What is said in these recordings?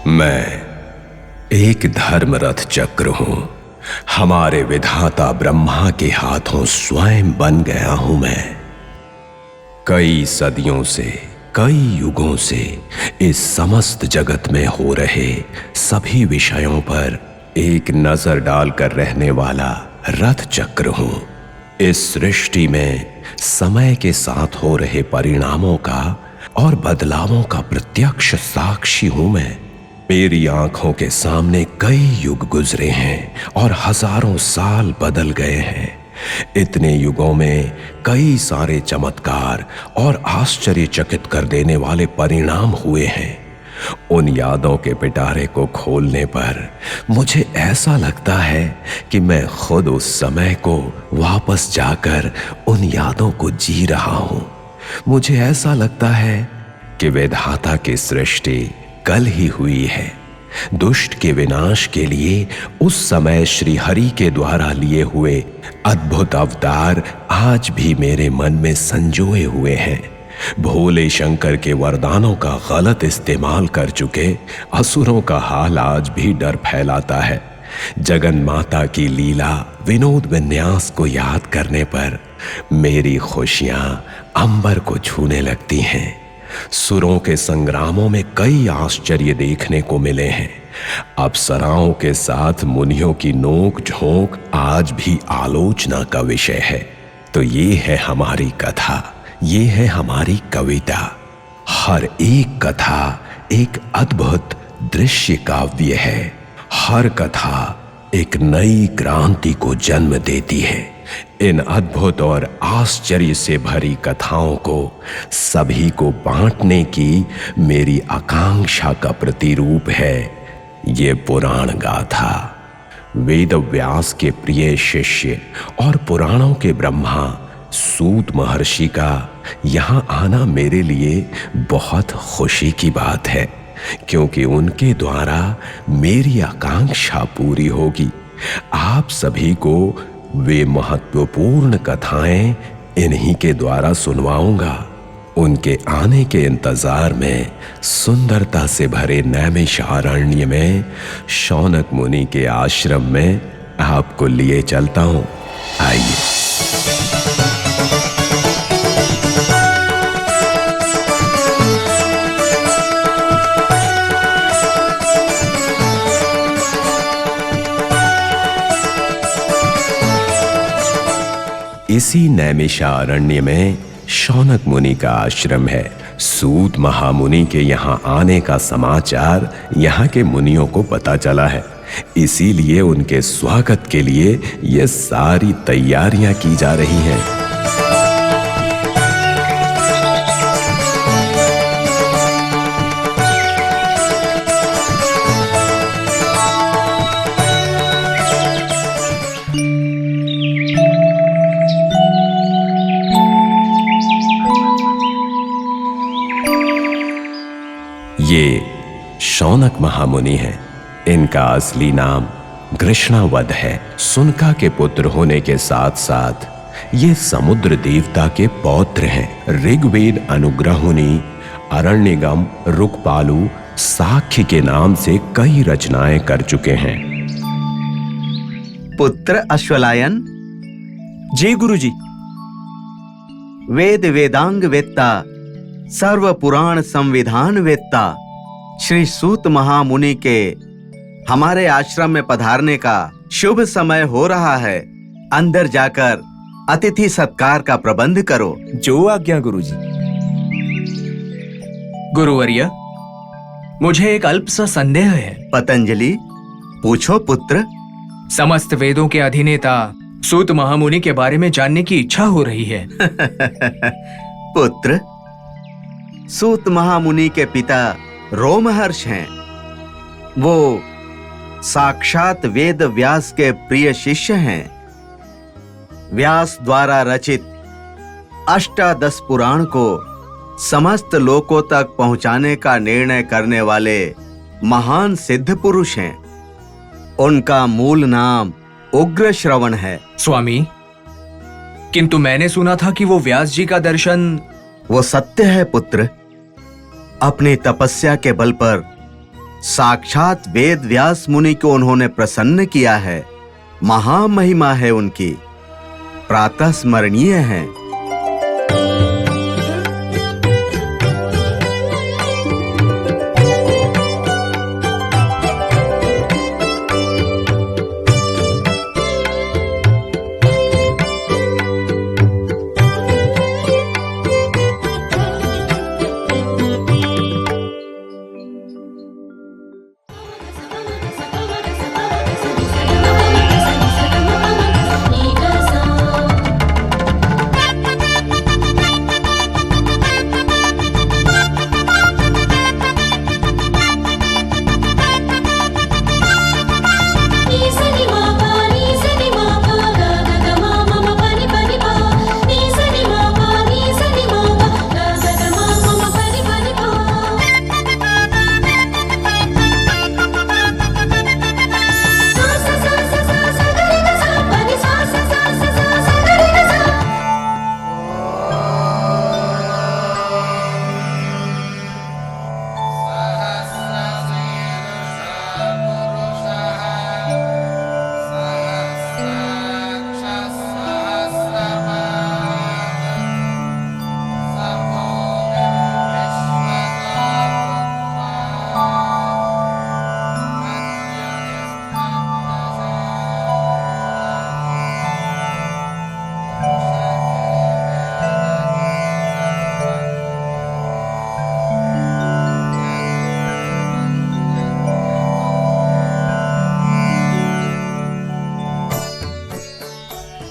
मैं एक धर्मरथ चक्र हूं। हमारे विधाता ब्रह्मा के हाथों स्वयं बन गया हूं मैं। कई सदियों से, कई युगों से इस समस्त जगत में हो रहे सभी विषयों पर एक नजर डालकर रहने वाला रथ चक्र हूं। इस सृष्टि में समय के साथ हो रहे परिणामों का और बदलावों का प्रत्यक्ष साक्षी हूं मैं। मेरी आंखों के सामने कई युग गुजरे हैं और हजारों साल बदल गए हैं। इतने युगों में कई सारे चमत्कार और आश्चर्यचकित कर देने वाले परिणाम हुए हैं। उन यादों के पिटारे को खोलने पर मुझे ऐसा लगता है कि मैं खुद उस समय को वापस जाकर उन यादों को जी रहा हूं। मुझे ऐसा लगता है कि विधाता की सृष्टि कल ही हुई है। दुष्ट के विनाश के लिए उस समय श्री हरि के द्वारा लिए हुए अद्भुत अवतार आज भी मेरे मन में संजोए हुए हैं। भोले शंकर के वरदानों का गलत इस्तेमाल कर चुके असुरों का हाल आज भी डर फैलाता है। जगन माता की लीला विनोद विन्यास को याद करने पर मेरी खुशियां अंबर को छूने लगती हैं। सुरों के संग्रामों में कई आश्चर्य देखने को मिले हैं। अप्सराओं के साथ मुनियों की नोक झोंक आज भी आलोचना का विषय है। तो ये है हमारी कथा, ये है हमारी कविता। हर एक कथा एक अद्भुत दृश्य काव्य है। हर कथा एक नई क्रांति को जन्म देती है। इन अद्भुत और आश्चर्य से भरी कथाओं को सभी को बांटने की मेरी आकांक्षा का प्रतिरूप है ये पुराण गाथा। वेद व्यास के प्रिय शिष्य और पुराणों के ब्रह्मा सूत महर्षि का यहाँ आना मेरे लिए बहुत खुशी की बात है, क्योंकि उनके द्वारा मेरी आकांक्षा पूरी होगी। आप सभी को वे महत्वपूर्ण कथाएं इन्हीं के द्वारा सुनवाऊंगा। उनके आने के इंतजार में सुंदरता से भरे नैमिषारण्य में शौनक मुनि के आश्रम में आपको लिए चलता हूं। आइए। इसी नैमिषारण्य में शौनक मुनि का आश्रम है। सूत महामुनि के यहाँ आने का समाचार यहाँ के मुनियों को पता चला है, इसीलिए उनके स्वागत के लिए ये सारी तैयारियां की जा रही हैं। ये शौनक महामुनि हैं। इनका असली नाम कृष्णावध है। सुनका के पुत्र होने के साथ साथ ये समुद्र देवता के पौत्र हैं। ऋग्वेद अनुग्रहुनि, अरण्यगम, रुकपालु, साख्य के नाम से कई रचनाएं कर चुके हैं। पुत्र अश्वलायन। जी गुरुजी। वेद वेदांग वेत्ता, सर्व पुराण संविधान वेत्ता श्री सूत महामुनि के हमारे आश्रम में पधारने का शुभ समय हो रहा है। अंदर जाकर अतिथि सत्कार का प्रबंध करो। जो आज्ञा गुरुजी। गुरुवर्य, मुझे एक अल्प सा संदेह है। पतंजलि, पूछो पुत्र। समस्त वेदों के अधिनेता सूत महामुनि के बारे में जानने की इच्छा हो रही है। पुत्र, सूत महामुनि के पिता रोमहर्ष हैं। वो साक्षात वेद व्यास के प्रिय शिष्य हैं। व्यास द्वारा रचित अष्टादश पुराण को समस्त लोकों तक पहुंचाने का निर्णय करने वाले महान सिद्ध पुरुष हैं। उनका मूल नाम उग्र श्रवण है। स्वामी, किंतु मैंने सुना था कि वो व्यास जी का दर्शन। वो सत्य है पुत्र। अपनी तपस्या के बल पर साक्षात वेद व्यास मुनि को उन्होंने प्रसन्न किया है। महामहिमा है उनकी, प्रातः स्मरणीय है।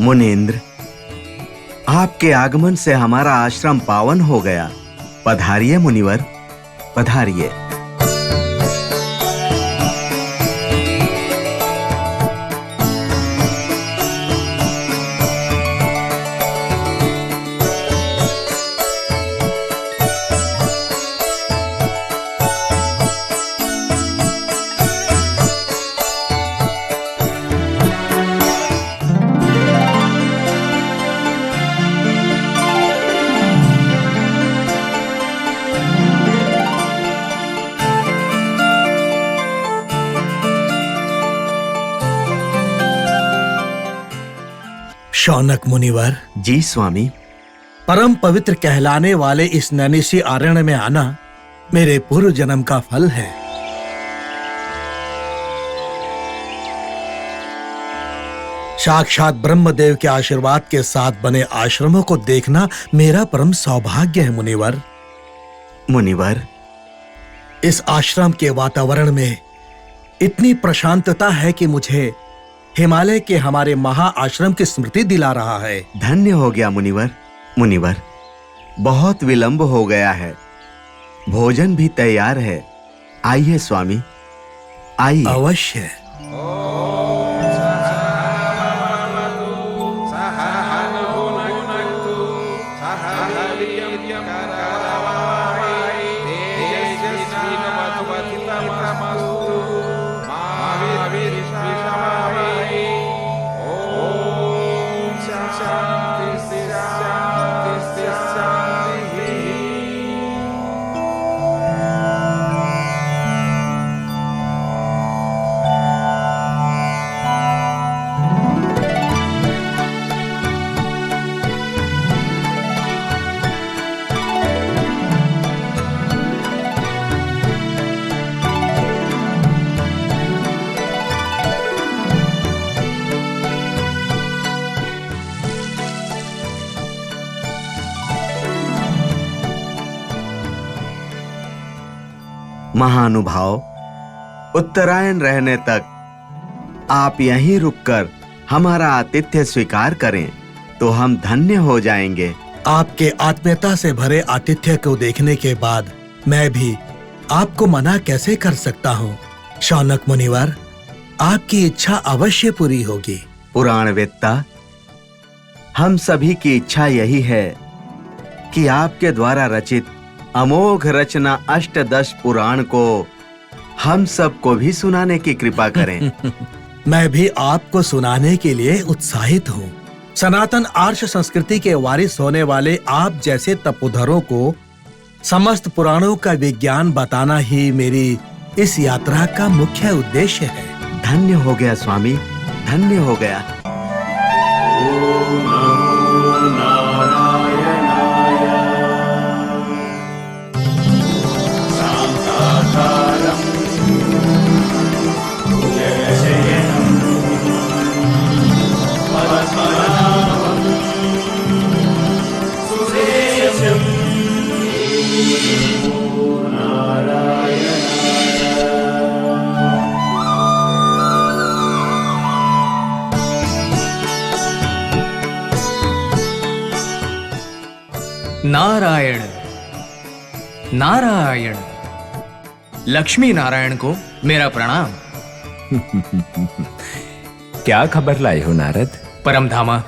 मुनीन्द्र, आपके आगमन से हमारा आश्रम पावन हो गया। पधारिए मुनिवर, पधारिए। शौनक मुनिवर। जी स्वामी। परम पवित्र कहलाने वाले इस नैनीसी आरण्य में आना मेरे पूर्व जन्म का फल है। साक्षात ब्रह्मदेव के आशीर्वाद के साथ बने आश्रमों को देखना मेरा परम सौभाग्य है मुनिवर। मुनिवर, इस आश्रम के वातावरण में इतनी प्रशांतता है कि मुझे हिमालय के हमारे महा आश्रम की स्मृति दिला रहा है। धन्य हो गया मुनिवर। मुनिवर, बहुत विलंब हो गया है, भोजन भी तैयार है। आइए स्वामी, आइए। अवश्य। महानुभाव, उत्तरायण रहने तक आप यहीं रुककर हमारा आतिथ्य स्वीकार करें तो हम धन्य हो जाएंगे। आपके आत्मीयता से भरे आतिथ्य को देखने के बाद मैं भी आपको मना कैसे कर सकता हूँ। शौनक मुनिवर, आपकी इच्छा अवश्य पूरी होगी। पुराणवेत्ता, हम सभी की इच्छा यही है कि आपके द्वारा रचित अमोघ रचना अष्टदश पुराण को हम सबको भी सुनाने की कृपा करें। मैं भी आपको सुनाने के लिए उत्साहित हूँ। सनातन आर्ष संस्कृति के वारिस होने वाले आप जैसे तपोधरों को समस्त पुराणों का विज्ञान बताना ही मेरी इस यात्रा का मुख्य उद्देश्य है। धन्य हो गया स्वामी, धन्य हो गया। नारायण नारायण। लक्ष्मी नारायण को मेरा प्रणाम। क्या खबर लाए हो नारद? परमधामा,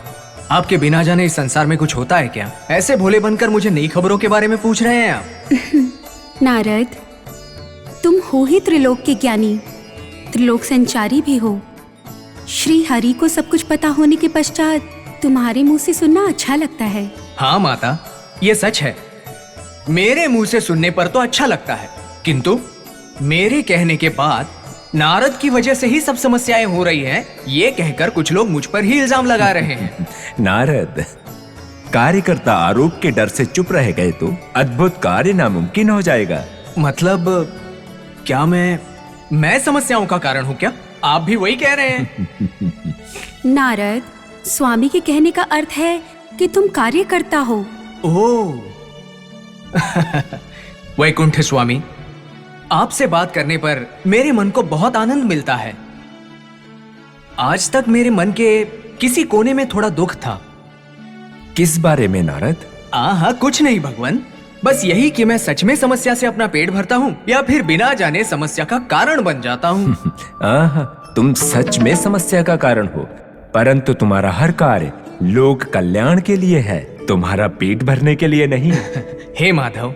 आपके बिना जाने इस संसार में कुछ होता है क्या? ऐसे भोले बनकर मुझे नई खबरों के बारे में पूछ रहे हैं आप? नारद, तुम हो ही त्रिलोक के ज्ञानी, त्रिलोक संचारी भी हो। श्री हरि को सब कुछ पता होने के पश्चात तुम्हारे मुंह से सुनना अच्छा लगता है। हाँ माता, ये सच है। मेरे मुंह से सुनने पर तो अच्छा लगता है, किंतु मेरे कहने के बाद नारद की वजह से ही सब समस्याएं हो रही हैं, ये कहकर कुछ लोग मुझ पर ही इल्जाम लगा रहे हैं। नारद, कार्यकर्ता आरोप के डर से चुप रह गए तो अद्भुत कार्य नामुमकिन हो जाएगा। मतलब क्या मैं समस्याओं का कारण हूँ क्या? आप भी वही कह रहे हैं? नारद, स्वामी के कहने का अर्थ है कि तुम कार्य करता हो। ओह वैकुंठ स्वामी, आपसे बात करने पर मेरे मन को बहुत आनंद मिलता है। आज तक मेरे मन के किसी कोने में थोड़ा दुख था। किस बारे में नारद? हाँ, कुछ नहीं भगवान, बस यही कि मैं सच में समस्या से अपना पेट भरता हूँ या फिर बिना जाने समस्या का कारण बन जाता हूँ। तुम सच में समस्या का कारण हो, परंतु तुम्हारा हर कार्य लोक कल्याण के लिए है, तुम्हारा पेट भरने के लिए नहीं। हे माधव,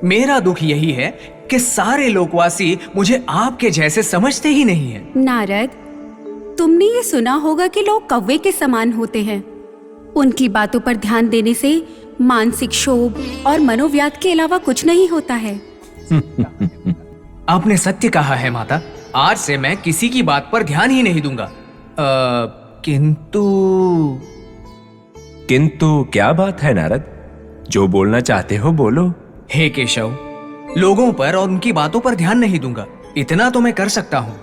मेरा दुख यही है कि सारे लोकवासी मुझे आपके जैसे समझते ही नहीं हैं। नारद, तुमने ये सुना होगा कि लोग कौवे के समान होते हैं। उनकी बातों पर ध्यान देने से मानसिक क्षोभ और मनोव्याध के अलावा कुछ नहीं होता है। आपने सत्य कहा है माता, आज से मैं किसी की बात पर ध्यान ही नहीं दूंगा। किंतु क्या बात है नारद? जो बोलना चाहते हो बोलो। हे केशव, लोगों पर और उनकी बातों पर ध्यान नहीं दूंगा, इतना तो मैं कर सकता हूँ।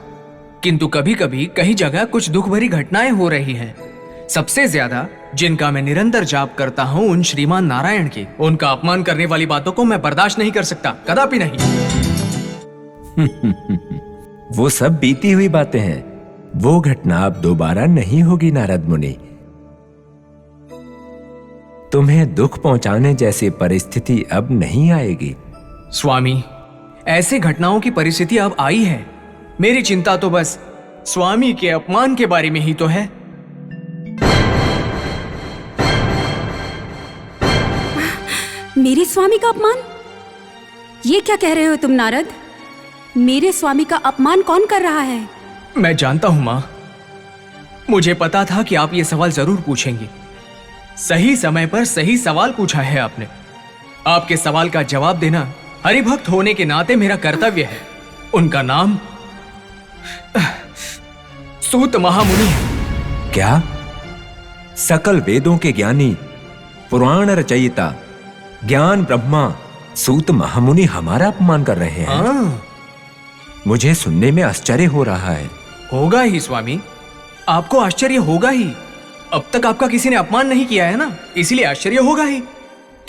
किंतु कभी कभी कई जगह कुछ दुख भरी घटनाएं हो रही हैं। सबसे ज्यादा जिनका मैं निरंतर जाप करता हूँ उन श्रीमान नारायण की, उनका अपमान करने वाली बातों को मैं बर्दाश्त नहीं कर सकता, कदापि नहीं। वो सब बीती हुई बातें हैं, वो घटना अब दोबारा नहीं होगी नारद मुनि। तुम्हें दुख पहुंचाने जैसी परिस्थिति अब नहीं आएगी। स्वामी, ऐसे घटनाओं की परिस्थिति अब आई है। मेरी चिंता तो बस स्वामी के अपमान के बारे में ही तो है। मेरे स्वामी का अपमान? ये क्या कह रहे हो तुम नारद? मेरे स्वामी का अपमान कौन कर रहा है? मैं जानता हूं मां, मुझे पता था कि आप ये सवाल जरूर पूछेंगी। सही समय पर सही सवाल पूछा है आपने। आपके सवाल का जवाब देना हरिभक्त होने के नाते मेरा कर्तव्य है। उनका नाम सूत महामुनि है। क्या? सकल वेदों के ज्ञानी, पुराण रचयिता, ज्ञान ब्रह्मा सूत महामुनि हमारा अपमान कर रहे हैं? मुझे सुनने में आश्चर्य हो रहा है। होगा ही स्वामी, आपको आश्चर्य होगा ही। अब तक आपका किसी ने अपमान नहीं किया है ना, इसलिए आश्चर्य होगा ही।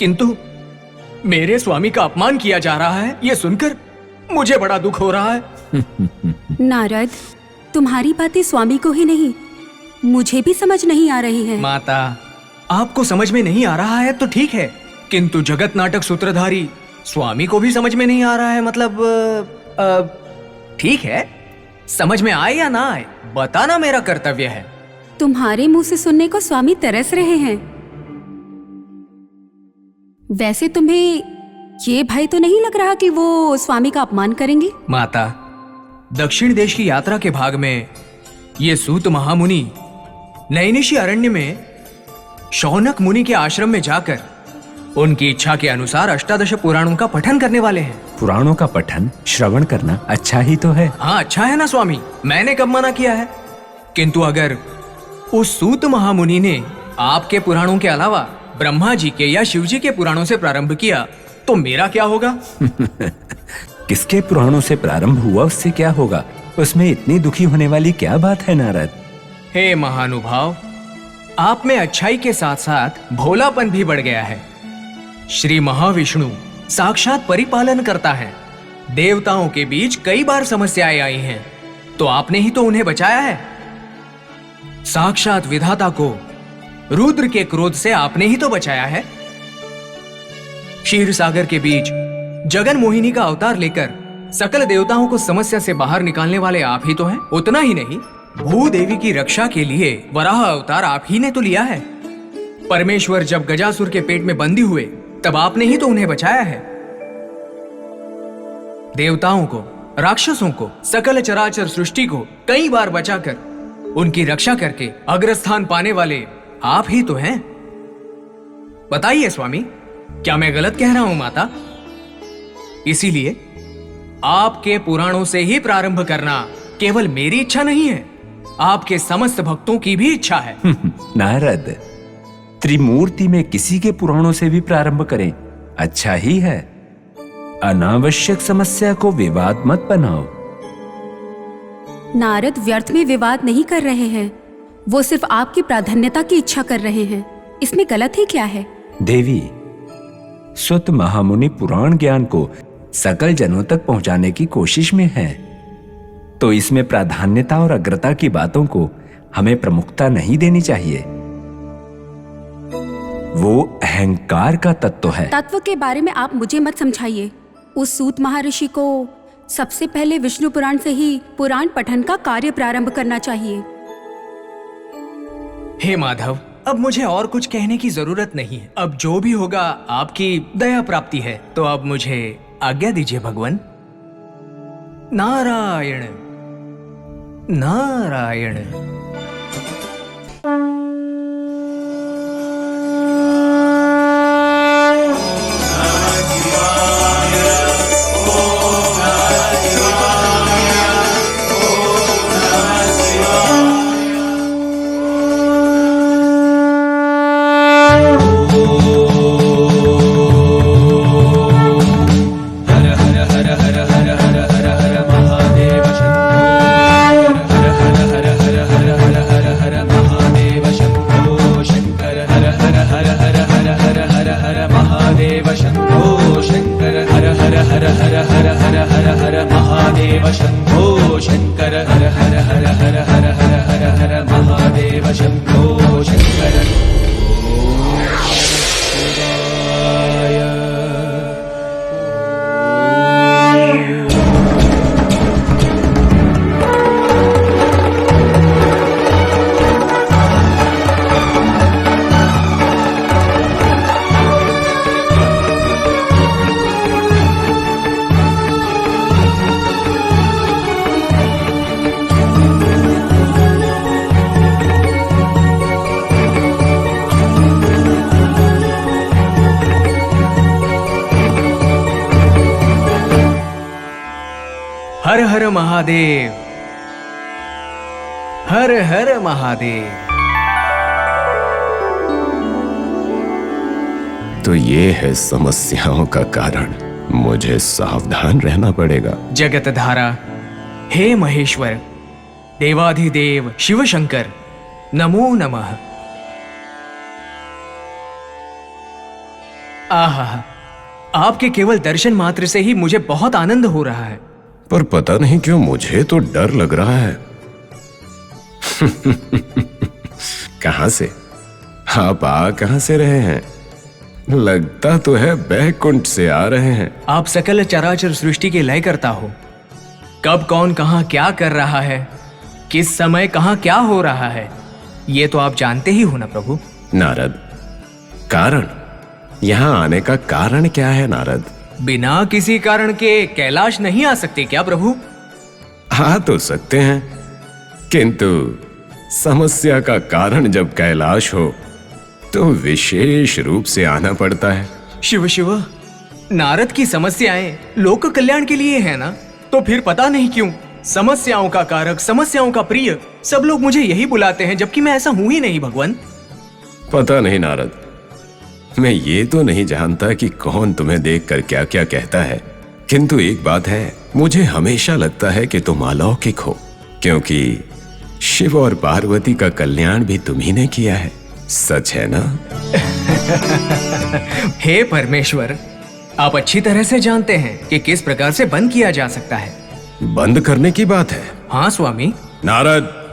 किंतु मेरे स्वामी का अपमान किया जा रहा है, यह सुनकर मुझे बड़ा दुख हो रहा है। नारद, तुम्हारी बातें स्वामी को ही नहीं, मुझे भी समझ नहीं आ रही है। माता, आपको समझ में नहीं आ रहा है तो ठीक है, किंतु जगत नाटक सूत्रधारी स्वामी को भी समझ में नहीं आ रहा है। मतलब ठीक है, समझ में आए या ना आए, बताना मेरा कर्तव्य है। तुम्हारे मुंह से सुनने को स्वामी तरस रहे हैं। वैसे तुम्हें ये भय तो नहीं लग रहा कि वो स्वामी का अपमान करेंगे? माता, दक्षिण देश की यात्रा के भाग में ये सूत महामुनि नैनिशी अरण्य में शौनक मुनि के आश्रम में जाकर उनकी इच्छा के अनुसार अष्टादश पुराणों का पठन करने वाले हैं। पुराणों का पठन श्रवण करना अच्छा ही तो है। हाँ, अच्छा है ना स्वामी, मैंने कब मना किया है। किंतु अगर उस सूत महामुनि ने आपके पुराणों के अलावा ब्रह्मा जी के या शिव जी के पुराणों से प्रारंभ किया तो मेरा क्या होगा? किसके पुराणों से प्रारंभ हुआ उससे क्या होगा? उसमें इतनी दुखी होने वाली क्या बात है नारद? हे महानुभाव, आप में अच्छाई के साथ साथ भोलापन भी बढ़ गया है। श्री महाविष्णु साक्षात परिपालन करता है। देवताओं के बीच कई बार समस्याएं आई हैं, तो आपने ही तो उन्हें बचाया है। साक्षात विधाता को रुद्र के क्रोध से आपने ही तो बचाया है। क्षीर सागर के बीच जगन मोहिनी का अवतार लेकर सकल देवताओं को समस्या से बाहर निकालने वाले आप ही तो हैं। उतना ही नहीं, भूदेवी की रक्षा के लिए वराह अवतार आप ही ने तो लिया है। परमेश्वर जब गजासुर के पेट में बंदी हुए तब आपने ही तो उन्हें बचाया है। देवताओं को, राक्षसों को, सकल चराचर सृष्टि को कई बार बचाकर उनकी रक्षा करके अग्रस्थान पाने वाले आप ही तो हैं। बताइए स्वामी, क्या मैं गलत कह रहा हूं माता? इसीलिए आपके पुराणों से ही प्रारंभ करना केवल मेरी इच्छा नहीं है, आपके समस्त भक्तों की भी इच्छा है। नारद, त्रिमूर्ति में किसी के पुराणों से भी प्रारंभ करें, अच्छा ही है। अनावश्यक समस्या को विवाद मत बनाओ। नारद व्यर्थ में विवाद नहीं कर रहे हैं, वो सिर्फ आपकी प्राधान्यता की इच्छा कर रहे हैं। इसमें गलत ही क्या है? देवी, सुत महामुनि पुराण ज्ञान को सकल जनों तक पहुंचाने की कोशिश में है, तो इसमें प्राधान्यता और अग्रता की बातों को हमें प्रमुखता नहीं देनी चाहिए। वो अहंकार का तत्व है। तत्व के बारे में आप मुझे मत समझाइए। उस सूत महर्षि को सबसे पहले विष्णु पुराण से ही पुराण पठन का कार्य प्रारंभ करना चाहिए। हे माधव, अब मुझे और कुछ कहने की जरूरत नहीं है। अब जो भी होगा आपकी दया प्राप्ति है, तो अब मुझे आज्ञा दीजिए भगवान। नारायण नारायण। हर हर महादेव, हर हर महादेव। तो ये है समस्याओं का कारण। मुझे सावधान रहना पड़ेगा। जगत धारा, हे महेश्वर, देवाधिदेव शिव शंकर, नमो नमः। आहा, आपके केवल दर्शन मात्र से ही मुझे बहुत आनंद हो रहा है। पर पता नहीं क्यों मुझे तो डर लग रहा है। कहां से आप आ कहां से रहे हैं? लगता तो है बैकुंठ से आ रहे हैं। आप सकल चराचर सृष्टि के लय करता हो। कब कौन कहां क्या कर रहा है, किस समय कहां क्या हो रहा है, ये तो आप जानते ही हो ना प्रभु। नारद, कारण यहां आने का कारण क्या है नारद? बिना किसी कारण के कैलाश नहीं आ सकते क्या प्रभु? आ तो सकते हैं, किंतु समस्या का कारण जब कैलाश हो तो विशेष रूप से आना पड़ता है। शिव शिव, नारद की समस्याएं लोक कल्याण के लिए है ना, तो फिर पता नहीं क्यों समस्याओं का कारक, समस्याओं का प्रिय सब लोग मुझे यही बुलाते हैं, जबकि मैं ऐसा हूं ही नहीं भगवान। पता नहीं नारद, मैं ये तो नहीं जानता कि कौन तुम्हें देखकर क्या क्या कहता है, किंतु एक बात है, मुझे हमेशा लगता है कि तुम अलौकिक हो, क्योंकि शिव और पार्वती का कल्याण भी तुम्ही ने किया है। सच है ना? हे परमेश्वर, आप अच्छी तरह से जानते हैं कि किस प्रकार से बंद किया जा सकता है। बंद करने की बात है? हाँ स्वामी। नारद,